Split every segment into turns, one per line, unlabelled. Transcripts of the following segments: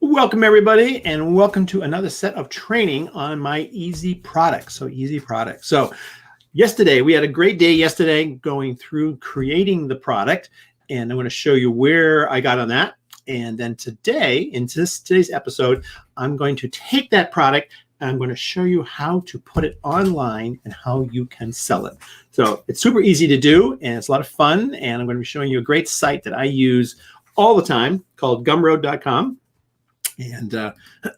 Welcome everybody, and welcome to another set of training on my easy product. So yesterday, we had a great day yesterday going through creating the product, and I'm going to show you where I got on that. And then today, in today's episode, I'm going to take that product and I'm going to show you how to put it online and how you can sell it. So it's super easy to do, and it's a lot of fun, and I'm going to be showing you a great site that I use all the time called Gumroad.com. And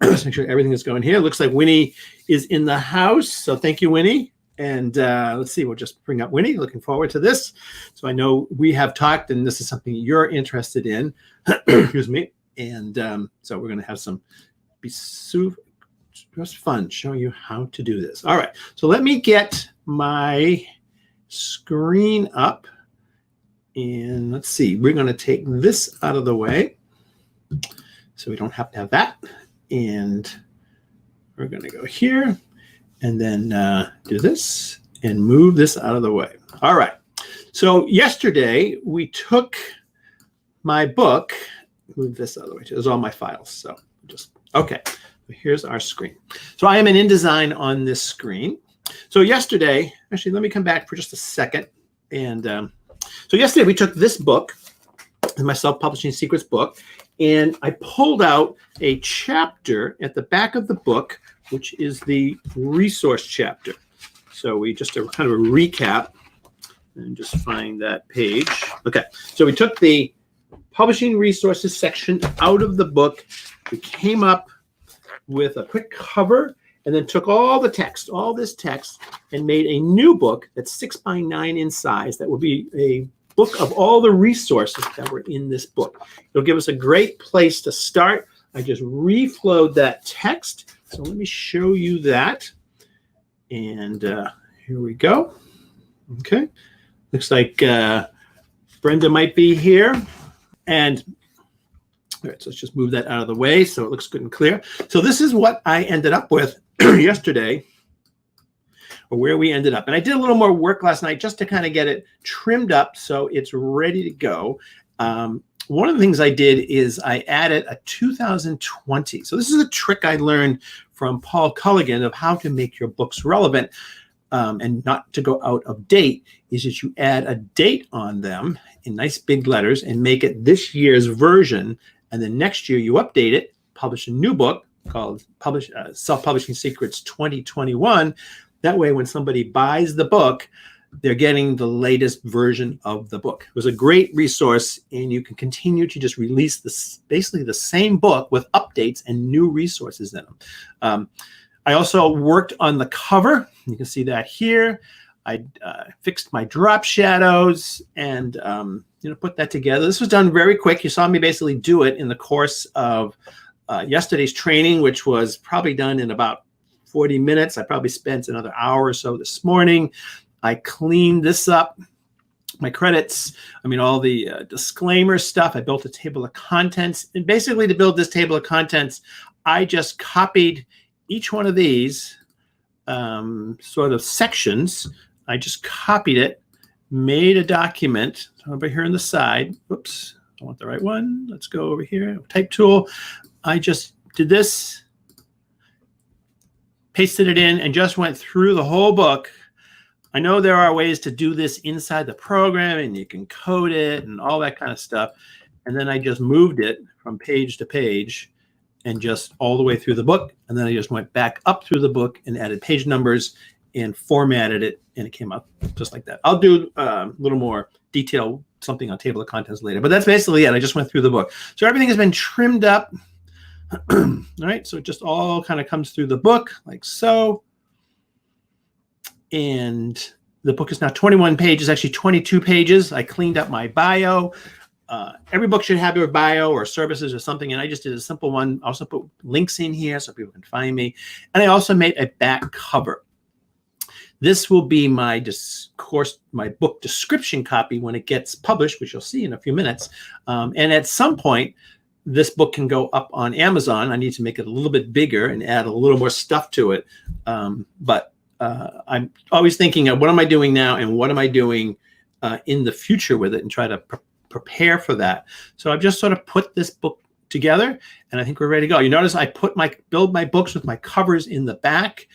let's make sure everything is going here. Looks like Winnie is in the house. So thank you, Winnie. And let's see, we'll just bring up Winnie. Looking forward to this. So I know we have talked, and this is something you're interested in. Excuse me. And so we're going to have just fun showing you how to do this. All right. So let me get my screen up. And let's see. We're going to take this out of the way, so we don't have to have that. And we're going to go here and then do this and move this out of the way. All right. So yesterday we took my book, move this out of the way. There's all my files. So okay. Here's our screen. So I am in InDesign on this screen. So yesterday, actually, let me come back for just a second. And so yesterday we took this book, my Self-Publishing Secrets book, and I pulled out a chapter at the back of the book, which is the resource chapter. So we just kind of a recap and just find that page. Okay, so we took the publishing resources section out of the book. We came up with a quick cover and then took all the text, all this text, and made a new book that's 6 by 9 in size. That will be a book of all the resources that were in this book. It'll give us a great place to start. I just reflowed that text. So let me show you that. And here we go. Okay. Looks like Brenda might be here. And all right, so let's just move that out of the way so it looks good and clear. So this is what I ended up with yesterday, or where we ended up. And I did a little more work last night just to kind of get it trimmed up so it's ready to go. One of the things I did is I added a 2020. So this is a trick I learned from Paul Culligan of how to make your books relevant and not to go out of date, is that you add a date on them in nice big letters and make it this year's version. And then next year you update it, publish a new book called Self-Publishing Secrets 2021. That way, when somebody buys the book, they're getting the latest version of the book. It was a great resource, and you can continue to just release basically the same book with updates and new resources in them. I also worked on the cover. You can see that here. I fixed my drop shadows and put that together. This was done very quick. You saw me basically do it in the course of yesterday's training, which was probably done in about 40 minutes. I probably spent another hour or so this morning. I cleaned this up, my credits, all the disclaimer stuff. I built a table of contents. And basically to build this table of contents, I just copied each one of these sort of sections. I just copied it, made a document. So over here on the side, oops, I want the right one. Let's go over here, type tool. I just did this, pasted it in, and just went through the whole book. I know there are ways to do this inside the program, and you can code it and all that kind of stuff. And then I just moved it from page to page and just all the way through the book. And then I just went back up through the book and added page numbers and formatted it, and it came out just like that. I'll do a little more detail, something on table of contents later, but that's basically it. I just went through the book. So everything has been trimmed up. All right, so it just all kind of comes through the book like so. And the book is now 21 pages, actually 22 pages. I cleaned up my bio. Every book should have your bio or services or something, and I just did a simple one. I also put links in here so people can find me. And I also made a back cover. This will be my book description copy when it gets published, which you'll see in a few minutes. And at some point, this book can go up on Amazon. I need to make it a little bit bigger and add a little more stuff to it. But I'm always thinking of what am I doing now and what am I doing in the future with it, and try to prepare for that. So I've just sort of put this book together, and I think we're ready to go. You notice I build my books with my covers in the back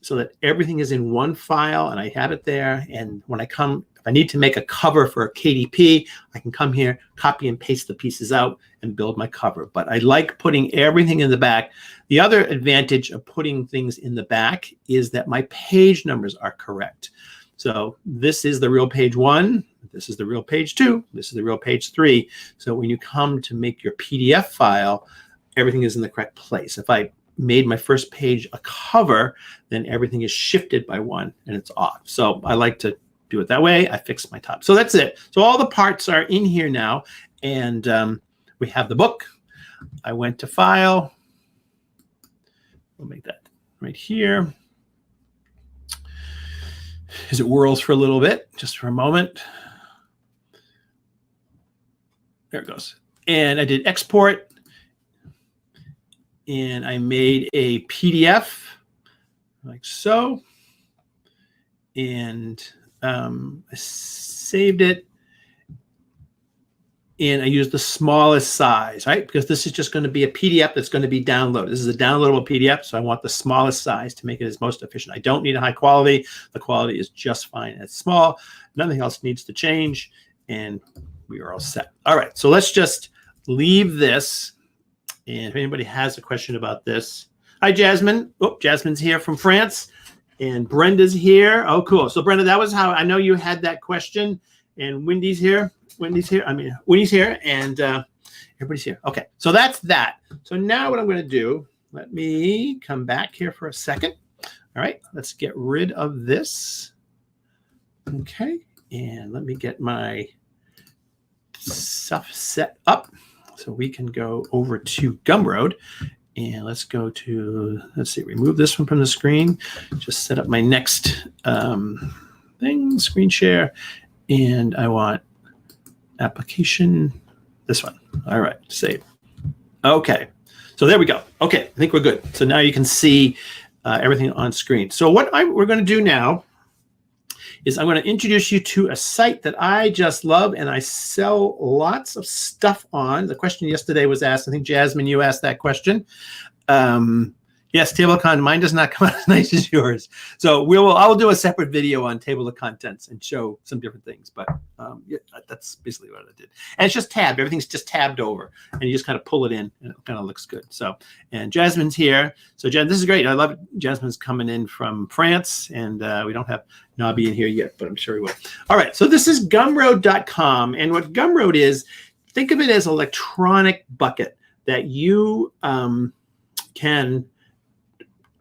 so that everything is in one file, and I have it there. And when I come, if I need to make a cover for a KDP, I can come here, copy and paste the pieces out, and build my cover. But I like putting everything in the back. The other advantage of putting things in the back is that my page numbers are correct. So this is the real page 1. This is the real page 2. This is the real page 3. So when you come to make your PDF file, everything is in the correct place. If I made my first page a cover, then everything is shifted by 1 and it's off. So I like to do it that way. I fixed my top. So that's it. So all the parts are in here now, and we have the book. I went to File. We'll make that right here. As it whirls for a little bit, just for a moment. There it goes. And I did export, and I made a PDF like so, and I saved it, and I used the smallest size, right? Because this is just going to be a PDF that's going to be downloaded. This is a downloadable PDF, so I want the smallest size to make it as most efficient. I don't need a high quality. The quality is just fine. It's small. Nothing else needs to change, and we are all set. All right, so let's just leave this. And if anybody has a question about this, hi, Jasmine. Oh, Jasmine's here from France, and Brenda's here. Oh, cool. So, Brenda, that was how I know you had that question. And Wendy's here. Winnie's here, and everybody's here. Okay, so that's that. So now what I'm going to do, let me come back here for a second. All right, let's get rid of this. Okay, and let me get my stuff set up so we can go over to Gumroad. And let's go to, let's see, remove this one from the screen. Just set up my next thing, screen share. And I want application, this one. All right, save. Okay, so there we go. Okay, I think we're good. So now you can see everything on screen. So what we're going to do now is I'm going to introduce you to a site that I just love and I sell lots of stuff on. The question yesterday was asked, I think, Jasmine, you asked that question. Yes, table of contents. Mine does not come out as nice as yours. So I'll do a separate video on table of contents and show some different things. But yeah, that's basically what I did. And it's just tabbed. Everything's just tabbed over. And you just kind of pull it in and it kind of looks good. So, and Jasmine's here. So Jen, this is great. I love it. Jasmine's coming in from France. And we don't have Nobby in here yet, but I'm sure he will. All right. So this is Gumroad.com. And what Gumroad is, think of it as an electronic bucket that you can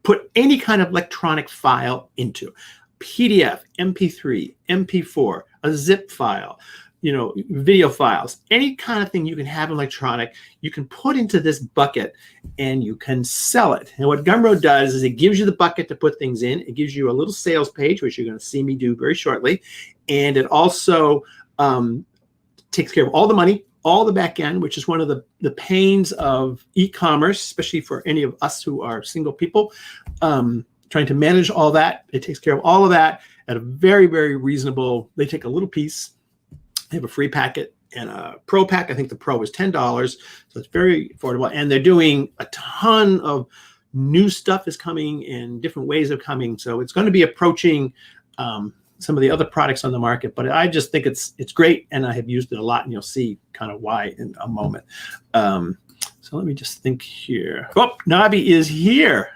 put any kind of electronic file into. PDF, MP3, MP4, a zip file, video files, any kind of thing you can have electronic, you can put into this bucket and you can sell it. And what Gumroad does is it gives you the bucket to put things in. It gives you a little sales page, which you're going to see me do very shortly. And it also takes care of all the money, all the back end, which is one of the pains of e-commerce, especially for any of us who are single people, trying to manage all that. It takes care of all of that at a very, very reasonable. They take a little piece. They have a free packet and a pro pack. I think the pro is $10, so it's very affordable. And they're doing a ton of new stuff is coming and different ways of coming. So it's going to be approaching some of the other products on the market, but I just think it's great, and I have used it a lot, and you'll see kind of why in a moment. So let me just think here. Oh, Nobby is here.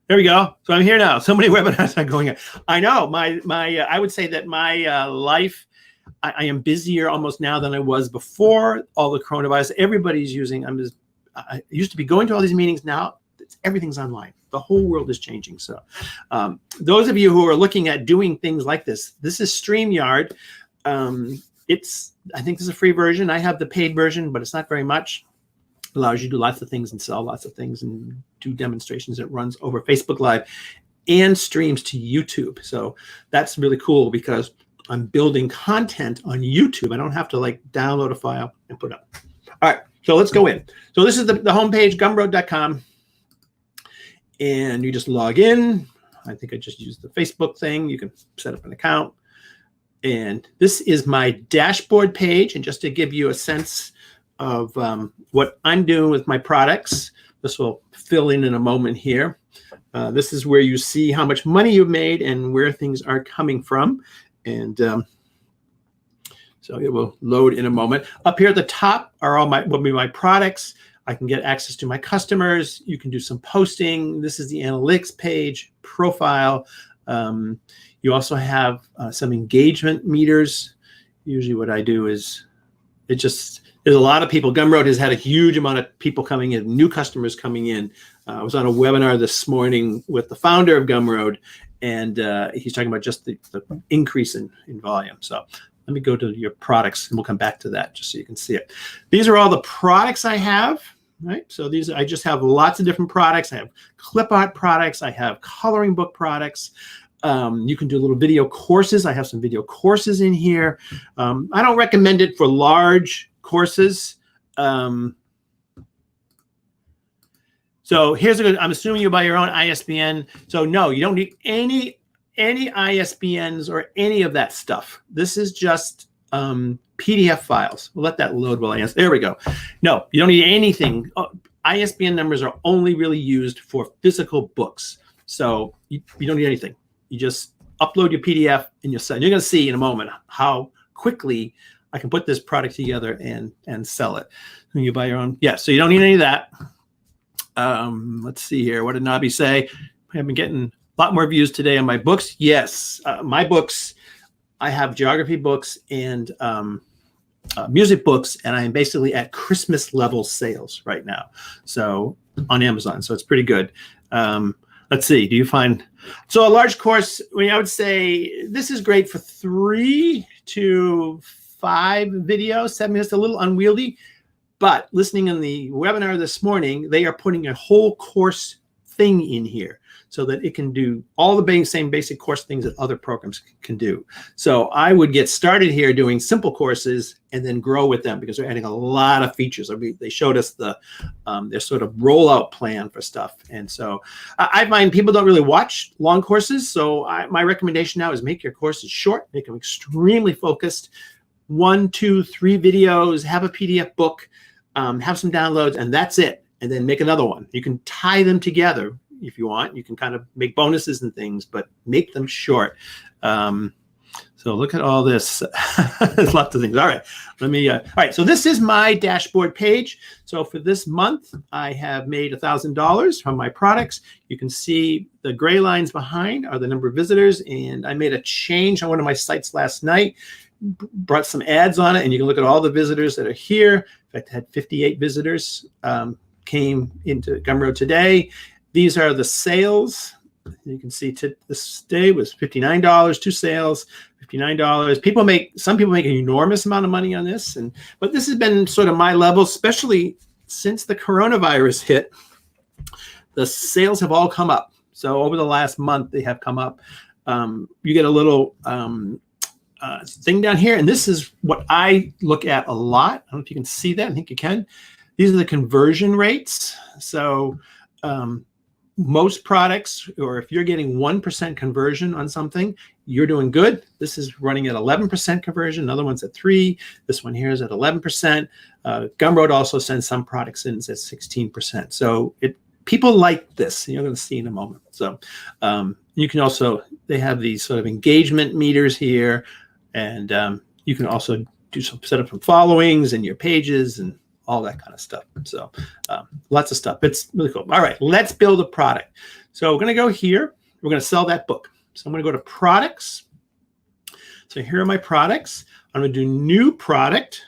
There we go. So I'm here now. So many webinars are going on. I know I would say that my life, I am busier almost now than I was before all the coronavirus. Everybody's using. I used to be going to all these meetings. Now everything's online. The whole world is changing. So those of you who are looking at doing things like this is StreamYard. I think there's a free version. I have the paid version, but it's not very much. It allows you to do lots of things and sell lots of things and do demonstrations. It runs over Facebook Live and streams to YouTube. So that's really cool because I'm building content on YouTube. I don't have to download a file and put it up. All right, so let's go in. So this is the homepage, Gumroad.com. And you just log in. I think I just used the Facebook thing. You can set up an account. And this is my dashboard page. And just to give you a sense of what I'm doing with my products. This will fill in a moment here. This is where you see how much money you've made and where things are coming from. And so it will load in a moment. Up here at the top are all will be my products. I can get access to my customers. You can do some posting. This is the analytics page, profile. You also have some engagement meters. Usually what I do is there's a lot of people. Gumroad has had a huge amount of people coming in, new customers coming in. I was on a webinar this morning with the founder of Gumroad, and he's talking about just the increase in volume. So let me go to your products, and we'll come back to that just so you can see it. These are all the products I have, right? So I just have lots of different products. I have clip art products. I have coloring book products. You can do little video courses. I have some video courses in here. I don't recommend it for large courses. So here's I'm assuming you buy your own ISBN. So no, you don't need any ISBNs or any of that stuff. This is just PDF files. We'll let that load while I answer. There we go. No, you don't need anything. ISBN numbers are only really used for physical books. So you don't need anything. You just upload your PDF and you're going to see in a moment how quickly I can put this product together and sell it. When you buy your own. Yeah, so you don't need any of that. Let's see here. What did Nabi say? I've been getting a lot more views today on my books. Yes, my books. I have geography books and music books, and I'm basically at Christmas level sales right now. So on Amazon, so it's pretty good. Let's see. Do you find so a large course? I would say this is great for 3 to 5 videos. 7 minutes, a little unwieldy. But listening in the webinar this morning, they are putting a whole course thing in here so that it can do all the same basic course things that other programs can do. So I would get started here doing simple courses and then grow with them because they're adding a lot of features. They showed us their sort of rollout plan for stuff. And so I find people don't really watch long courses. So my recommendation now is make your courses short, make them extremely focused. 1, 2, 3 videos, have a PDF book, have some downloads, and that's it. And then make another one. You can tie them together if you want. You can kind of make bonuses and things, but make them short. So look at all this. There's lots of things. All right, all right, so this is my dashboard page. So for this month, I have made $1,000 from my products. You can see the gray lines behind are the number of visitors, and I made a change on one of my sites last night. Brought some ads on it, and you can look at all the visitors that are here. In fact, I had 58 visitors came into Gumroad today. These are the sales. You can see this day was $59, 2 sales, $59. Some people make an enormous amount of money on this, but this has been sort of my level, especially since the coronavirus hit. The sales have all come up. So over the last month, they have come up. You get a little thing down here, and this is what I look at a lot. I don't know if you can see that. I think you can. These are the conversion rates. So most products, or if you're getting 1% conversion on something, you're doing good. This is running at 11% conversion. Another one's at 3. This one here is at 11%. Gumroad also sends some products in at 16%. So people like this. You're going to see in a moment. So you can also, they have these sort of engagement meters here. And you can also set up some followings in your pages and all that kind of stuff. So lots of stuff. It's really cool. All right, let's build a product. So we're going to go here. We're going to sell that book. So I'm going to go to products. So here are my products. I'm going to do new product.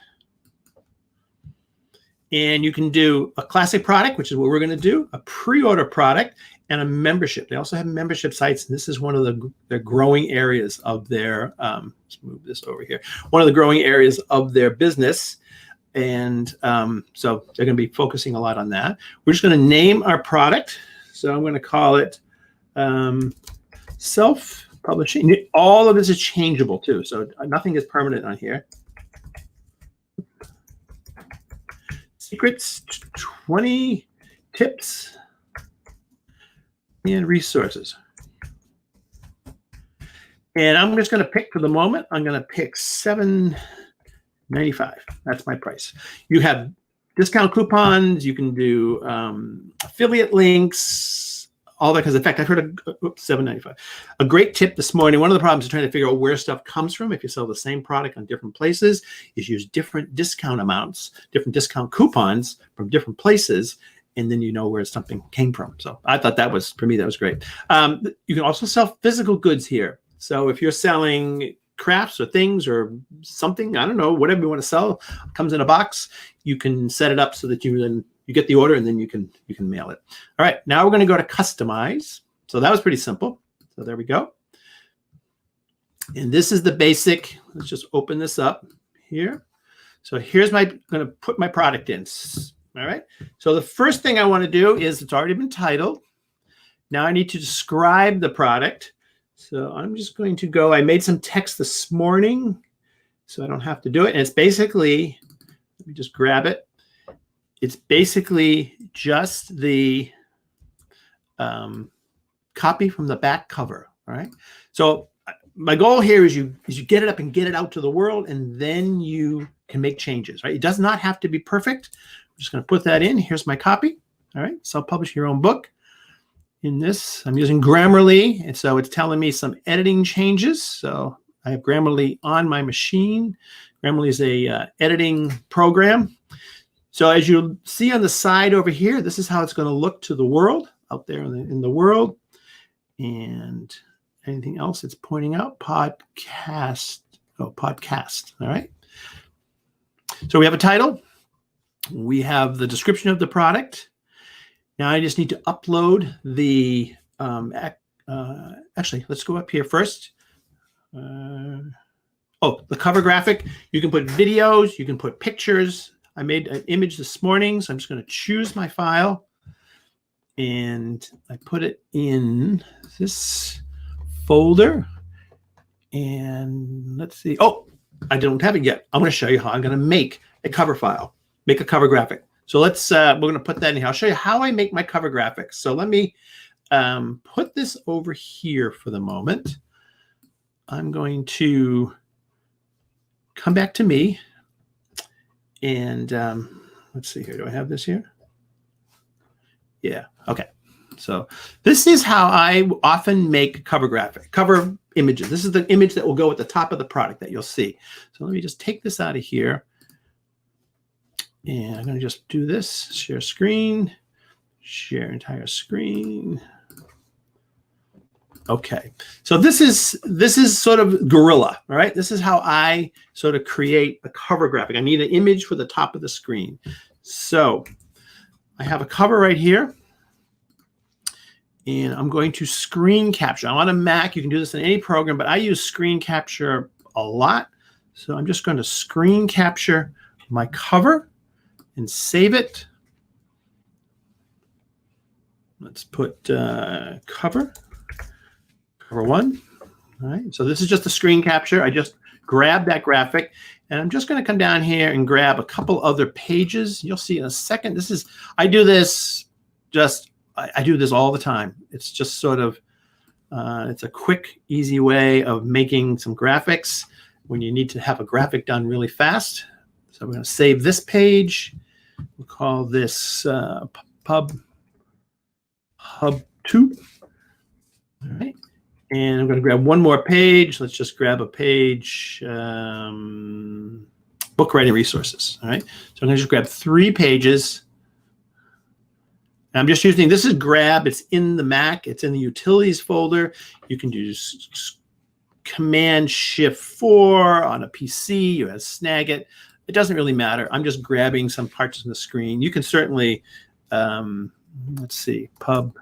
And you can do a classic product, which is what we're going to do, a pre-order product, and a membership. They also have membership sites, and this is one of the growing areas of their, let's move this over here, one of the growing areas of their business. And so they're going to be focusing a lot on that. We're just going to name our product. So I'm going to call it self-publishing. All of this is changeable too. So nothing is permanent on here. Secrets, 20 tips and resources. And I'm just going to pick for the moment. I'm going to pick $7.95. That's my price. You have discount coupons. You can do affiliate links, all that. Because in fact, I heard $7.95. A great tip this morning. One of the problems is trying to figure out where stuff comes from. If you sell the same product on different places, is use different discount amounts, different discount coupons from different places, and then you know where something came from. So I thought that was, for me, that was great. You can also sell physical goods here. So if you're selling crafts or things or something, I don't know, whatever you want to sell, comes in a box, you can set it up so that you get the order and then you can mail it. All right, now we're going to go to customize. So that was pretty simple. So there we go. And this is the basic. Let's just open this up here. So here's going to put my product in. All right. So the first thing I want to do is, it's already been titled. Now I need to describe the product. So I'm just going to go, I made some text this morning so I don't have to do it. And it's basically, let me just grab it. It's basically just the copy from the back cover. All right. So my goal here is you get it up and get it out to the world, and then you can make changes, right? It does not have to be perfect. I'm just going to put that in. Here's my copy. All right. Self-publish your own book. In this, I'm using Grammarly, and so it's telling me some editing changes. So I have Grammarly on my machine. Grammarly is a editing program. So as you see on the side over here, this is how it's going to look to the world, out there in the world. And anything else it's pointing out? Podcast. Oh, podcast. All right. So we have a title. We have the description of the product. Now I just need to upload the, actually, let's go up here first. The cover graphic. You can put videos, you can put pictures. I made an image this morning, so I'm just going to choose my file. And I put it in this folder. And let's see. Oh, I don't have it yet. I'm going to show you how I'm going to make a cover file, make a cover graphic. So let's, we're going to put that in here. I'll show you how I make my cover graphics. So let me put this over here for the moment. I'm going to come back to me. And let's see here. Do I have this here? Yeah. Okay. So this is how I often make cover images. This is the image that will go at the top of the product that you'll see. So let me just take this out of here. And I'm going to just do this, share screen, share entire screen. Okay. So this is sort of guerrilla, all right? This is how I sort of create a cover graphic. I need an image for the top of the screen. So I have a cover right here. And I'm going to screen capture. I'm on a Mac. You can do this in any program, but I use screen capture a lot. So I'm just going to screen capture my cover and save it. Let's put cover 1. All right. So this is just a screen capture. I just grabbed that graphic, and I'm just going to come down here and grab a couple other pages. You'll see in a second. I do this all the time. It's just sort of, it's a quick, easy way of making some graphics when you need to have a graphic done really fast. So we're going to save this page. We'll call this Hub 2. All right. And I'm going to grab one more page. Let's just grab a page, book writing resources. All right. So I'm going to just grab 3 pages. I'm just using, this is grab. It's in the Mac. It's in the utilities folder. You can do Command Shift 4 on a PC. You have Snagit. It doesn't really matter. I'm just grabbing some parts of the screen. You can certainly, let's see, Pub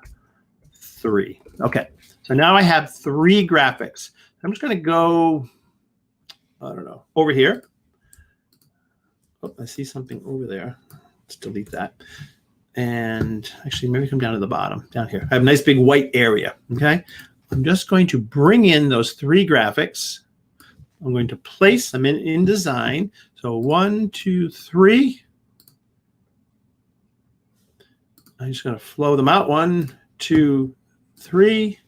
3. Okay. So now I have 3 graphics. I'm just going to go, I don't know, over here. Oh, I see something over there. Let's delete that. And actually, maybe come down to the bottom, down here. I have a nice big white area, okay? I'm just going to bring in those 3 graphics. I'm going to place them in design. So 1, 2, 3. I'm just going to flow them out. 1, 2, 3.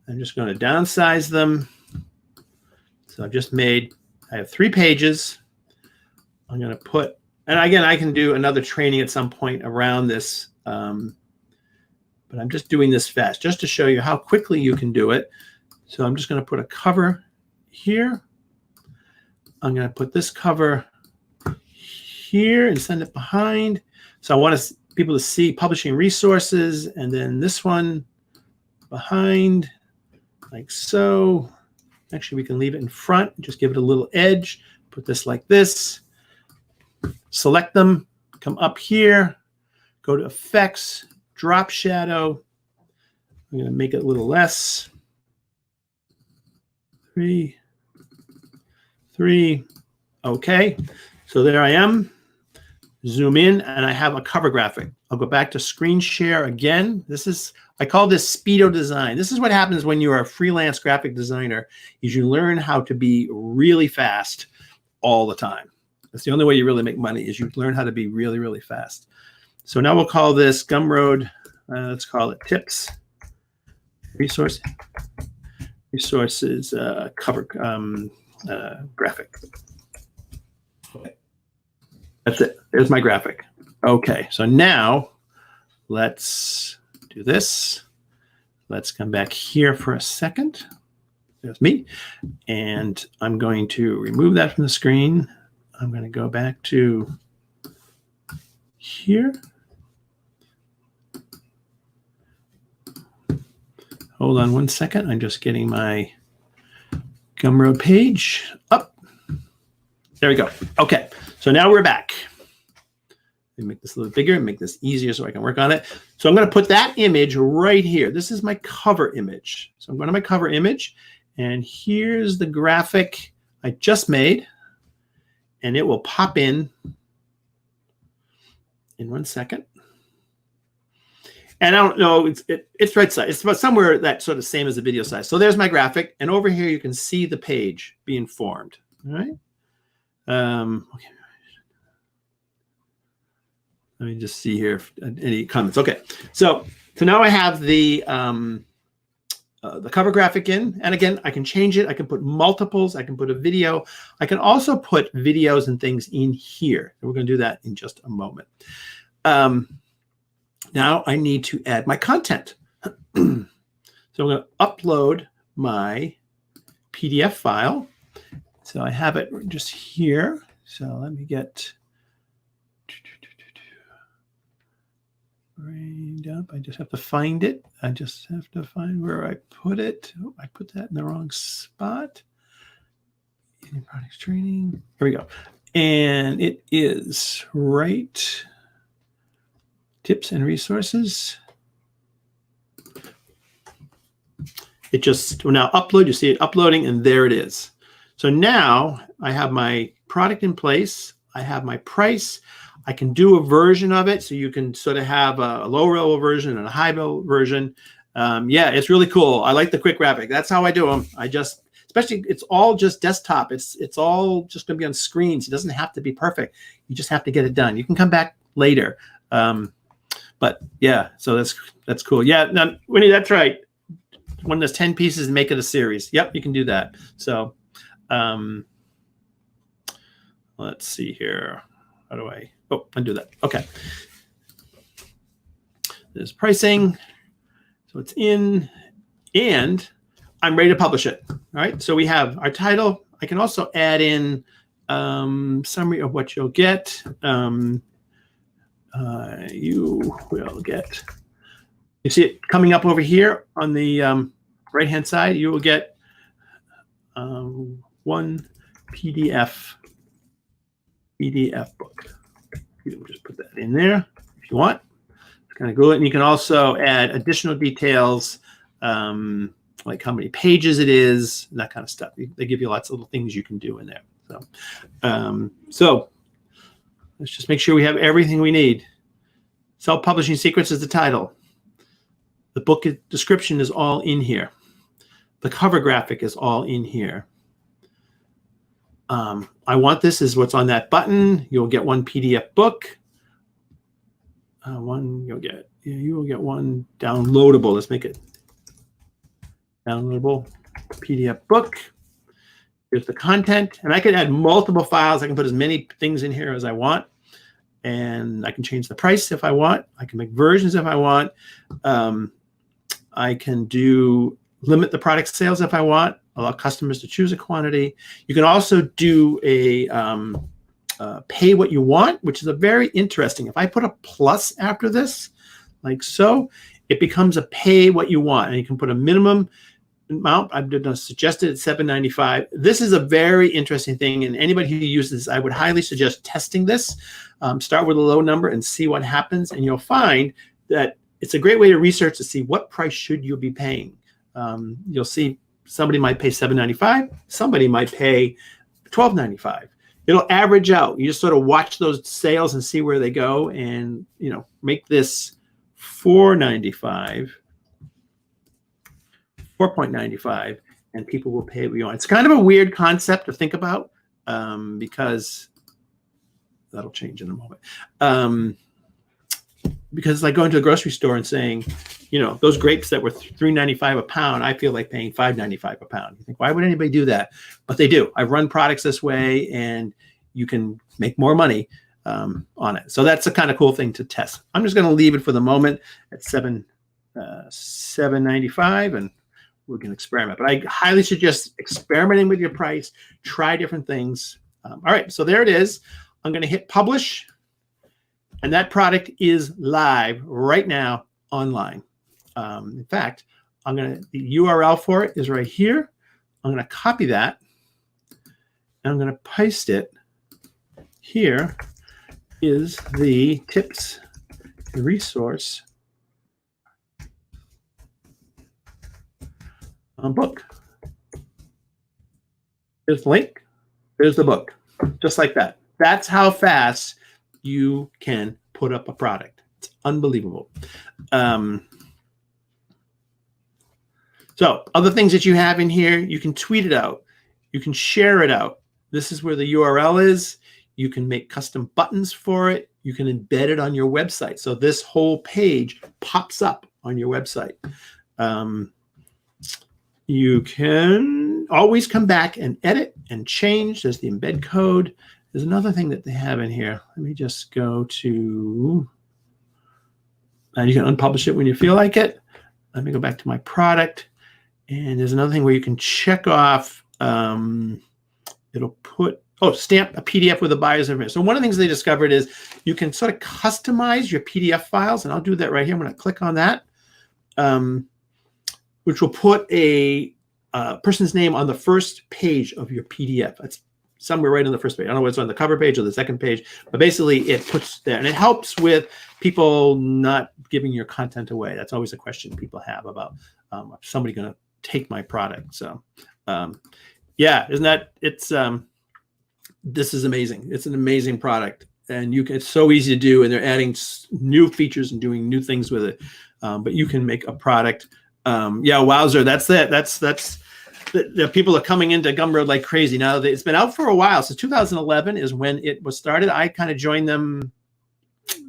I'm just going to downsize them. So I have 3 pages. I'm going to put, and again, I can do another training at some point around this, but I'm just doing this fast just to show you how quickly you can do it. So I'm just going to put a cover here. I'm going to put this cover here and send it behind. So I want people to see publishing resources, and then this one behind, like so. Actually, we can leave it in front, just give it a little edge, put this like this, select them, come up here, go to effects, drop shadow. I'm going to make it a little less. 3, okay. So there I am. Zoom in, and I have a cover graphic. I'll go back to screen share again. I call this Speedo design. This is what happens when you're a freelance graphic designer, is you learn how to be really fast all the time. That's the only way you really make money, is you learn how to be really, really fast. So now we'll call this Gumroad, let's call it tips, resources, cover graphic. That's it. There's my graphic. Okay, so now let's do this. Let's come back here for a second. There's me. And I'm going to remove that from the screen. I'm going to go back to here. Hold on one second. I'm just getting my Gumroad page up. There we go. Okay, so now we're back. Let me make this a little bigger and make this easier so I can work on it. So I'm going to put that image right here. This is my cover image. So I'm going to my cover image, and here's the graphic I just made, and it will pop in 1 second. And I don't know, it's right size. It's about somewhere that's sort of same as the video size. So there's my graphic, and over here you can see the page being formed. All right. Okay. Let me just see here if any comments. Okay, so now I have the cover graphic in, and again, I can change it. I can put multiples. I can put a video. I can also put videos and things in here. And we're going to do that in just a moment. Now I need to add my content. So I'm going to upload my PDF file. So I have it just here. So let me get framed up. I just have to find it. I just have to find where I put it. Oh, I put that in the wrong spot. In products training. Here we go. And it is right. Tips and resources. It just will now upload. You see it uploading, and there it is. So now I have my product in place. I have my price. I can do a version of it. So you can sort of have a low-level version and a high-level version. Yeah, it's really cool. I like the quick graphic. That's how I do them. Especially, it's all just desktop. It's all just going to be on screens. It doesn't have to be perfect. You just have to get it done. You can come back later. But yeah, so that's cool. Yeah, now, Winnie, that's right. When there's 10 pieces, make it a series. Yep, you can do that. So let's see here. How do I undo that? Okay. There's pricing. So it's in, and I'm ready to publish it. All right. So we have our title. I can also add in summary of what you'll get. You will get. You see it coming up over here on the right-hand side. You will get one PDF book. You can just put that in there if you want. It's kind of cool. And you can also add additional details, like how many pages it is, that kind of stuff. They give you lots of little things you can do in there. So let's just make sure we have everything we need. Self-publishing secrets is the title. The book description is all in here. The cover graphic is all in here. I want this is what's on that button. You'll get one PDF book. You will get one downloadable. Let's make it downloadable PDF book. Here's the content, and I can add multiple files. I can put as many things in here as I want, and I can change the price if I want. I can make versions if I want. I can limit the product sales if I want, allow customers to choose a quantity. You can also do a pay what you want, which is a very interesting. If I put a plus after this, like so, it becomes a pay what you want, and you can put a minimum amount. I've suggested at $7.95. This is a very interesting thing, and anybody who uses this, I would highly suggest testing this. Start with a low number and see what happens, and you'll find that it's a great way to research to see what price should you be paying. You'll see somebody might pay $7.95, somebody might pay $12.95. It'll average out. You just sort of watch those sales and see where they go, and make this $4.95. 4.95, and people will pay what you want. It's kind of a weird concept to think about, because that'll change in a moment. Because it's like going to the grocery store and saying, those grapes that were $3.95 a pound, I feel like paying $5.95 a pound. You think, why would anybody do that? But they do. I've run products this way, and you can make more money on it. So that's a kind of cool thing to test. I'm just going to leave it for the moment at $7.95, and we can experiment. But I highly suggest experimenting with your price. Try different things. All right, so there it is. I'm going to hit publish, and that product is live right now online. In fact, the URL for it is right here. I'm going to copy that, and I'm going to paste it. Here is the tips and resource book. Here's the link. There's the book. Just like that. That's how fast you can put up a product. It's unbelievable. So other things that you have in here, you can tweet it out. You can share it out. This is where the URL is. You can make custom buttons for it. You can embed it on your website. So this whole page pops up on your website. You can always come back and edit and change. There's the embed code. There's another thing that they have in here. Let me just go to, and you can unpublish it when you feel like it. Let me go back to my product. And there's another thing where you can check off, it'll put, stamp a PDF with the buyer's information. So one of the things they discovered is you can sort of customize your PDF files, and I'll do that right here. I'm going to click on that, which will put a person's name on the first page of your PDF. That's somewhere right on the first page. I don't know whether it's on the cover page or the second page, but basically it puts there, and it helps with people not giving your content away. That's always a question people have about is somebody going to take my product. So yeah, isn't that, this is amazing. It's an amazing product, and it's so easy to do, and they're adding new features and doing new things with it. But you can make a product. Yeah, wowzer, that's it. That's the people are coming into Gumroad like crazy. Now it's been out for a while. So 2011 is when it was started. I kind of joined them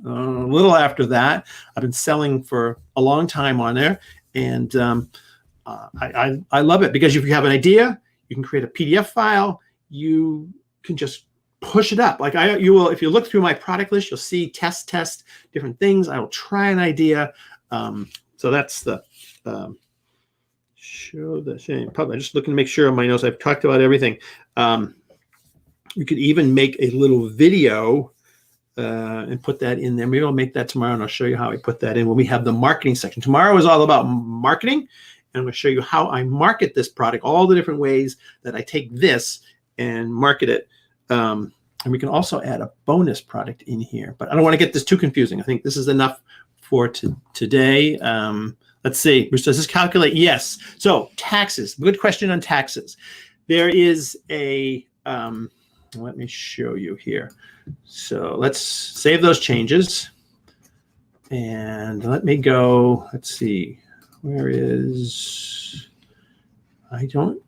a little after that. I've been selling for a long time on there, and I love it because if you have an idea, you can create a PDF file. You can just push it up. Like you will, if you look through my product list, you'll see test different things. I will try an idea. So that's the show the same public. I'm just looking to make sure on my notes I've talked about everything. You could even make a little video and put that in there. Maybe I'll make that tomorrow, and I'll show you how I put that in when we have the marketing section. Tomorrow is all about marketing, and I'm going to show you how I market this product, all the different ways that I take this and market it. And we can also add a bonus product in here, but I don't want to get this too confusing. I think this is enough for today. Let's see, does this calculate? Yes. So taxes, good question on taxes. There is a, let me show you here. So let's save those changes. And let me go, let's see, where is, I don't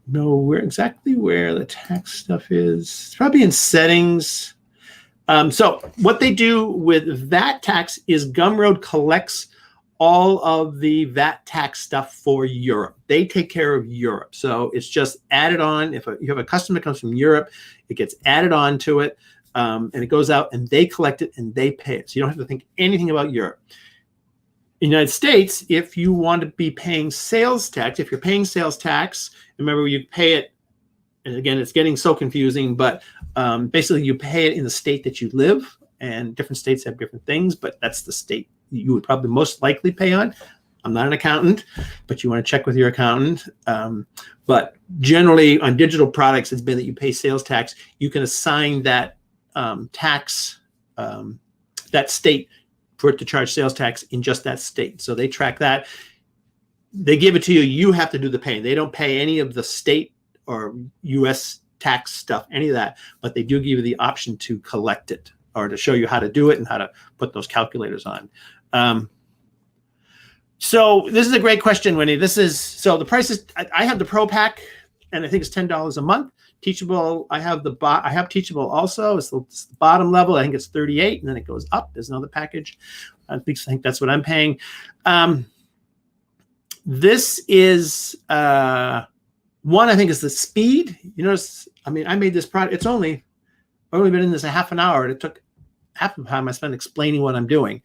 know exactly where the tax stuff is. It's probably in settings. So what they do with that tax is Gumroad collects all of the VAT tax stuff for Europe. They take care of Europe. So it's just added on. If you have a customer that comes from Europe, it gets added on to it, and it goes out and they collect it and they pay it. So you don't have to think anything about Europe. In the United States, if you want to be paying sales tax, if you're paying sales tax, remember you pay it, and again, it's getting so confusing, but basically you pay it in the state that you live, and different states have different things, but that's the state you would probably most likely pay on. I'm not an accountant, but you want to check with your accountant. But generally on digital products, it's been that you pay sales tax. You can assign that tax, that state, for it to charge sales tax in just that state. So they track that. They give it to you. You have to do the paying. They don't pay any of the state or U.S. tax stuff, any of that, but they do give you the option to collect it or to show you how to do it and how to put those calculators on. So this is a great question, Winnie. So the price is, I have the Pro Pack, and I think it's $10 a month. Teachable, I have Teachable also. It's the bottom level. I think it's $38, and then it goes up. There's another package. I think that's what I'm paying. This is one. I think is the speed. You notice, I mean, I made this product. I've only been in this a half an hour, and it took half the time I spent explaining what I'm doing.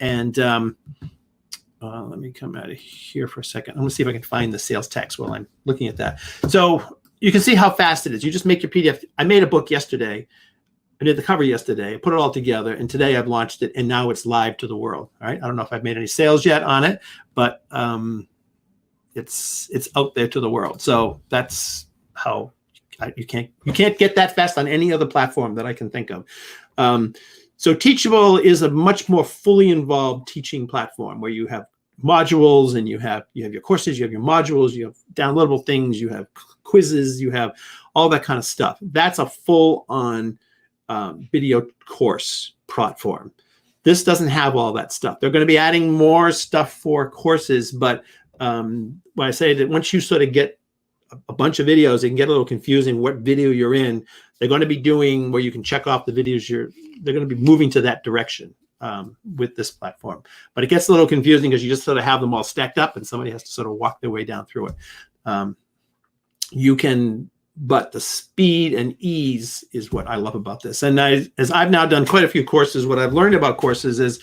And let me come out of here for a second. I'm going to see if I can find the sales tax while I'm looking at that. So you can see how fast it is. You just make your PDF. I made a book yesterday. I did the cover yesterday. I put it all together, and today I've launched it, and now it's live to the world. All right. I don't know if I've made any sales yet on it, but it's out there to the world. So that's how you can't get that fast on any other platform that I can think of. So Teachable is a much more fully involved teaching platform where you have modules, and you have your courses, you have your modules, you have downloadable things, you have quizzes, you have all that kind of stuff. That's a full-on video course platform. This doesn't have all that stuff. They're going to be adding more stuff for courses, but when I say that once you sort of get a bunch of videos, it can get a little confusing what video you're in. They're going to be doing where you can check off the videos they're going to be moving to that direction with this platform. But it gets a little confusing because you just sort of have them all stacked up and somebody has to sort of walk their way down through it. But the speed and ease is what I love about this. And as I've now done quite a few courses, what I've learned about courses is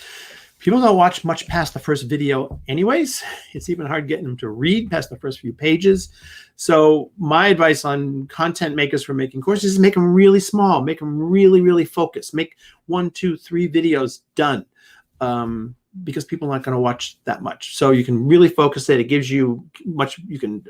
people don't watch much past the first video anyways. It's even hard getting them to read past the first few pages. So my advice on content makers for making courses is make them really small, make them really, really focused, make 1, 2, 3 videos done, because people are not going to watch that much. So you can really focus it. It gives you much, you can,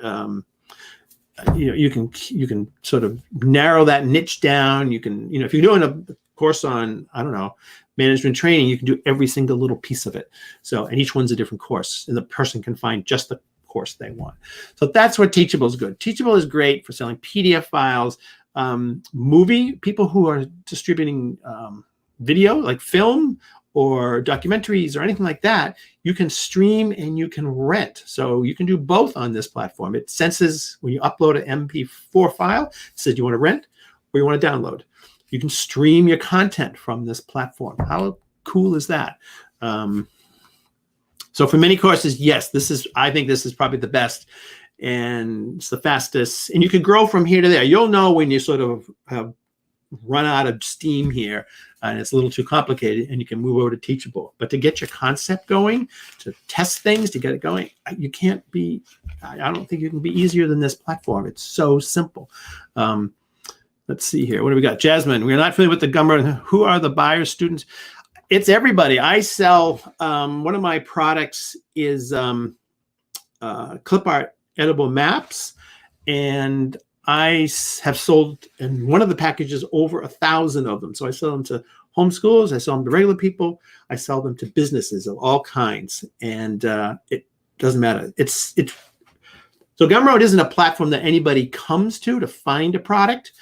you can sort of narrow that niche down. You can, if you're doing a course on, I don't know, management training, you can do every single little piece of it. So, and each one's a different course, and the person can find just the course they want. So that's what Teachable is good. Teachable is great for selling PDF files, people who are distributing video, like film or documentaries or anything like that. You can stream and you can rent. So you can do both on this platform. It senses when you upload an MP4 file, it says you want to rent or you want to download. You can stream your content from this platform. How cool is that? So for many courses, yes, I think this is probably the best, and it's the fastest. And you can grow from here to there. You'll know when you sort of have run out of steam here and it's a little too complicated, and you can move over to Teachable. But to get your concept going, to test things, to get it going, I don't think you can be easier than this platform. It's so simple. Let's see here. What do we got? Jasmine, we're not familiar with the Gumroad. Who are the buyers, students? It's everybody. I sell, one of my products is clip art editable maps. And I have sold in one of the packages over 1,000 of them. So I sell them to homeschools. I sell them to regular people. I sell them to businesses of all kinds. And it doesn't matter. So Gumroad isn't a platform that anybody comes to find a product.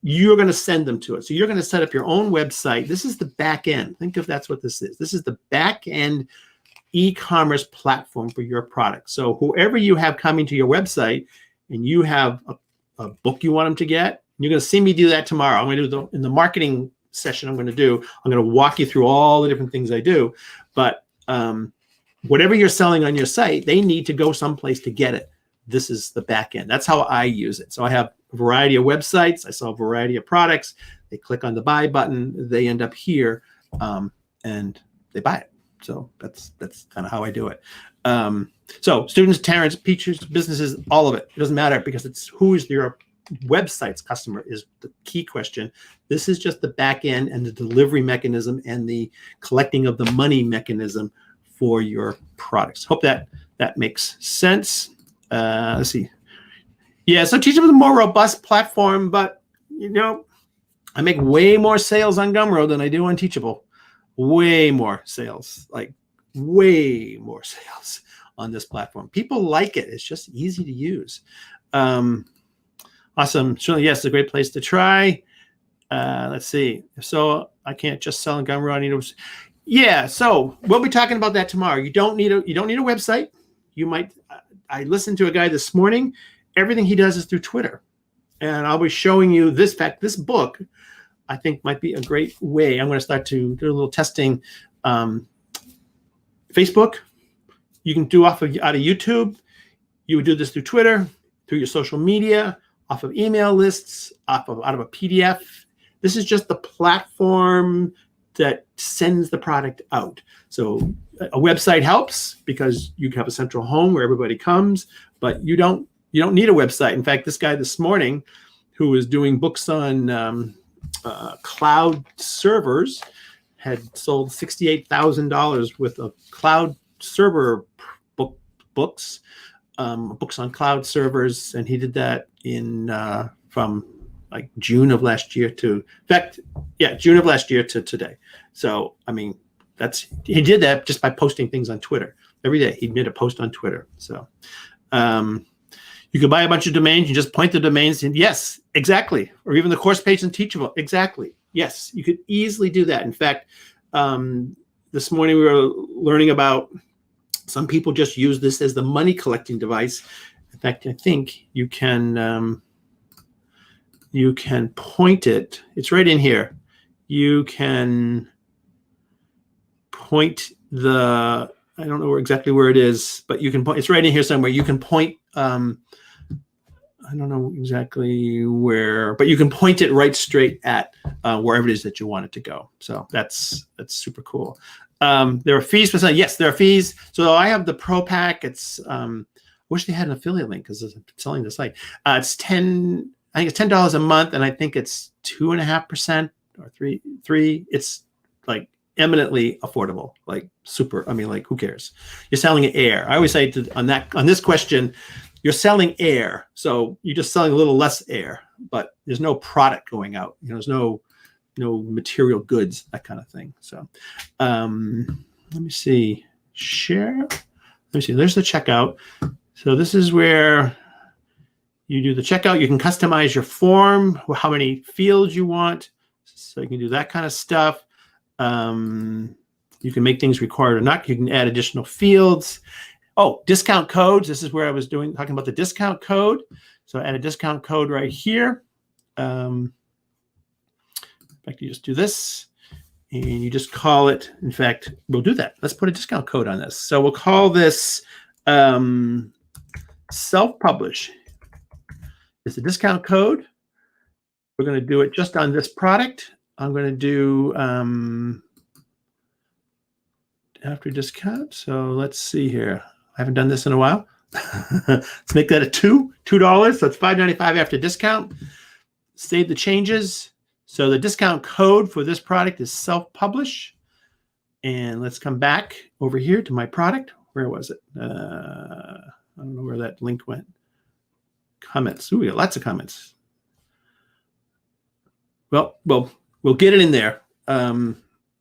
You're going to send them to it. So you're going to set up your own website. This is the back end. Think if that's what this is. This is the back end e-commerce platform for your product. So whoever you have coming to your website and you have a book you want them to get, you're going to see me do that tomorrow. I'm going to do in the marketing session I'm going to walk you through all the different things I do. But whatever you're selling on your site, they need to go someplace to get it. This is the back end. That's how I use it. So I have a variety of websites. I sell a variety of products. They click on the buy button. They end up here, and they buy it. So that's kind of how I do it. So students, parents, teachers, businesses, all of it. It doesn't matter because it's who is your website's customer is the key question. This is just the back end and the delivery mechanism and the collecting of the money mechanism for your products. Hope that makes sense. Let's see. Yeah, so Teachable is a more robust platform, but I make way more sales on Gumroad than I do on Teachable. Way more sales, like way more sales on this platform. People like it. It's just easy to use. Awesome. Certainly, yes, it's a great place to try. Let's see. So I can't just sell on Gumroad. Yeah, so we'll be talking about that tomorrow. You don't need a website. You might. I listened to a guy this morning. Everything he does is through Twitter, and I'll be showing you this fact. This book, I think, might be a great way. I'm going to start to do a little testing. Facebook, you can do out of YouTube. You would do this through Twitter, through your social media, off of email lists, out of a PDF. This is just the platform that sends the product out. So a website helps because you have a central home where everybody comes, but you don't need a website. In fact, this guy this morning who was doing books on cloud servers had sold $68,000 worth of cloud server books on cloud servers, and he did that in from like June of last year to, in fact, June of last year to today. So I mean, he did that just by posting things on Twitter every day. He made a post on Twitter. So you could buy a bunch of domains. You just point the domains in. Yes, exactly. Or even the course page in Teachable. Exactly. Yes, you could easily do that. In fact, this morning we were learning about some people just use this as the money collecting device. In fact, I think you can point it. It's right in here. You can point I don't know exactly where it is, but you can point. It's right in here somewhere. You can point. I don't know exactly where, but you can point it right straight at wherever it is that you want it to go. So that's super cool. There are fees for selling. Yes, there are fees. So I have the Pro Pack. It's I wish they had an affiliate link because I'm selling the site. It's I think it's $10 a month, and I think it's 2.5% or 3. It's like eminently affordable, like super. I mean, like who cares? You're selling air. I always say on this question, you're selling air, so you're just selling a little less air, but there's no product going out. There's no material goods, that kind of thing. So let me see. Share. Let me see. There's the checkout. So this is where you do the checkout. You can customize your form, how many fields you want. So you can do that kind of stuff. You can make things required or not. You can add additional fields. Oh, discount codes. This is where I was talking about the discount code. So add a discount code right here. In fact, you just do this and you just call it. In fact, we'll do that. Let's put a discount code on this. So we'll call this self-publish. It's a discount code. We're going to do it just on this product. I'm going to do after discount. So let's see here. I haven't done this in a while. Let's make that a $2. So it's $5.95 after discount. Save the changes. So the discount code for this product is self-publish. And let's come back over here to my product. Where was it? I don't know where that link went. Comments. Ooh, we got lots of comments. Well, we'll get it in there.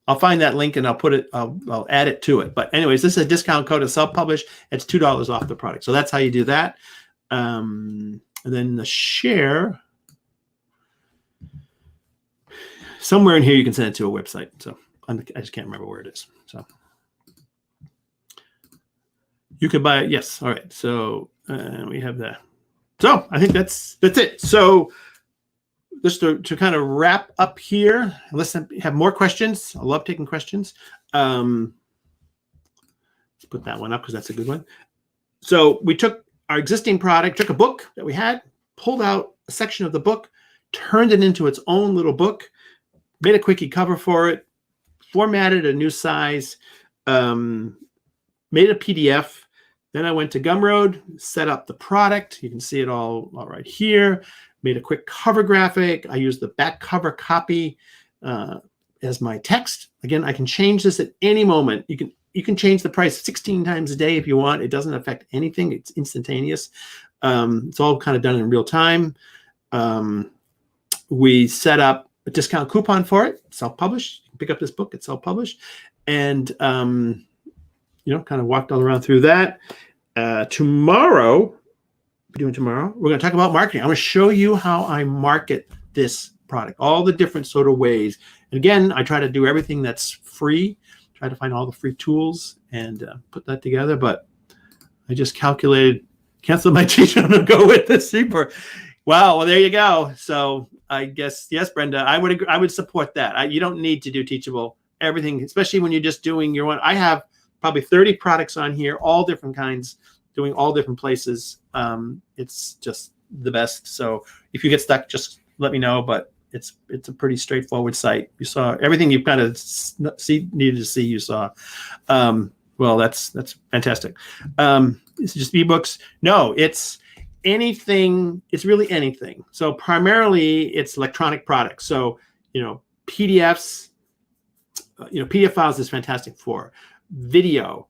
I'll find that link and I'll put it. I'll add it to it. But anyways, this is a discount code of self-publish. It's $2 off the product. So that's how you do that. And then the share. Somewhere in here you can send it to a website. So I just can't remember where it is. So you could buy it. Yes. All right. So we have that. So I think that's it. So just to kind of wrap up here, unless you have more questions, I love taking questions. Let's put that one up because that's a good one. So we took our existing product, took a book that we had, pulled out a section of the book, turned it into its own little book, made a quickie cover for it, formatted a new size, made a PDF. Then I went to Gumroad, set up the product. You can see it all right here. Made a quick cover graphic. I used the back cover copy as my text. Again, I can change this at any moment. You can change the price 16 times a day if you want. It doesn't affect anything. It's instantaneous. It's all kind of done in real time. We set up a discount coupon for it, self-published. You can pick up this book, it's self-published. And, kind of walked all around through that. Tomorrow, we're going to talk about marketing. I'm going to show you how I market this product, all the different sort of ways. And again, I try to do everything that's free, try to find all the free tools and put that together. But I just calculated, cancel my teacher and go with this cheaper. Wow, well, there you go. So I guess, yes, Brenda, I would support that. You don't need to do Teachable. Everything, especially when you're just doing your own. I have probably 30 products on here, all different kinds, doing all different places. It's just the best. So if you get stuck, just let me know. But it's a pretty straightforward site. You saw everything you kind of needed to see. You saw. Well, that's fantastic. It's just ebooks. No, it's anything. It's really anything. So primarily, it's electronic products. So PDFs. PDF files is fantastic for video,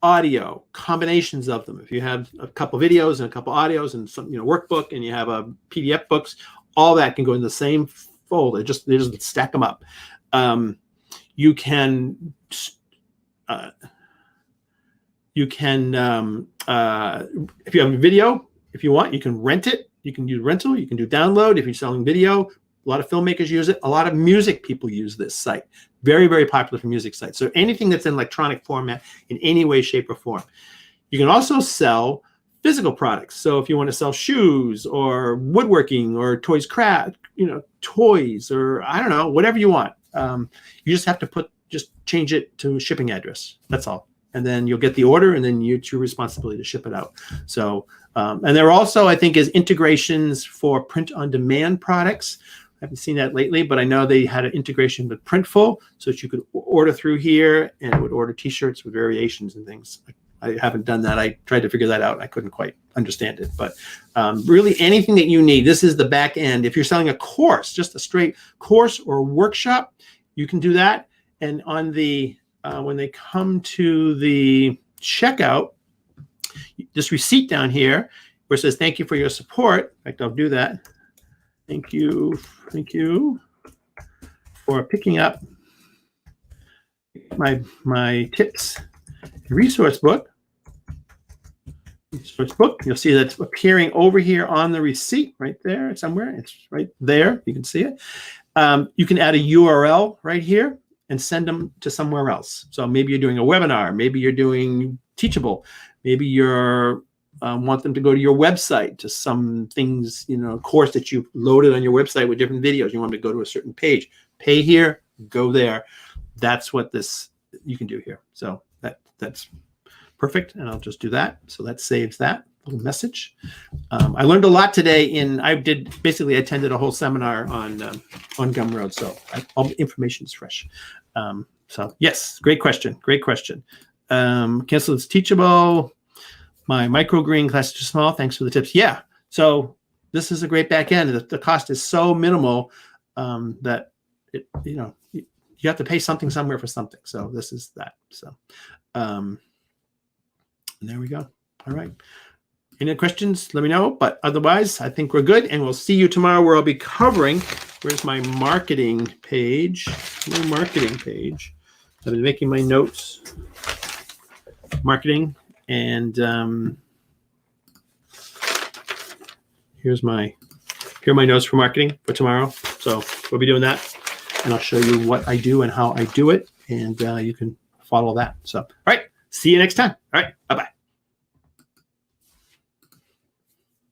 audio, combinations of them. If you have a couple videos and a couple audios and some workbook and you have a PDF books, all that can go in the same folder. They just stack them up. You can if you have a video, if you want, you can rent it. You can do rental. You can do download. If you're selling video, a lot of filmmakers use it. A lot of music people use this site. Very, very popular for music sites. So anything that's in electronic format in any way, shape, or form. You can also sell physical products. So if you want to sell shoes or woodworking or toys, toys, or I don't know, whatever you want. You just have to change it to shipping address. That's all. And then you'll get the order, and then it's your responsibility to ship it out. So, and there also, I think, is integrations for print-on-demand products. I haven't seen that lately, but I know they had an integration with Printful, so that you could order through here, and it would order T-shirts with variations and things. I haven't done that. I tried to figure that out. I couldn't quite understand it, but really anything that you need. This is the back end. If you're selling a course, just a straight course or workshop, you can do that. And on the when they come to the checkout, this receipt down here where it says "Thank you for your support." In fact, I'll do that. Thank you for picking up my tips resource book. You'll see that's appearing over here on the receipt right there somewhere. It's right there. You can see it. You can add a URL right here and send them to somewhere else. So maybe you're doing a webinar. Maybe you're doing Teachable. Maybe you're want them to go to your website to some things, course that you loaded on your website with different videos. You want them to go to a certain page. Pay here, go there. That's what you can do here. So that's perfect. And I'll just do that. So that saves that little message. I learned a lot today I attended a whole seminar on Gumroad. So all the information is fresh. So yes, great question. Cancel is Teachable. My microgreen class is too small. Thanks for the tips. Yeah. So this is a great back end. The cost is so minimal that you have to pay something somewhere for something. So this is that. So and there we go. All right. Any questions? Let me know. But otherwise, I think we're good. And we'll see you tomorrow where I'll be covering. Where's my marketing page? My marketing page. I've been making my notes. Marketing. And here are my notes for marketing for tomorrow. So we'll be doing that, and I'll show you what I do and how I do it, and you can follow that. So, all right, see you next time. All right, bye-bye.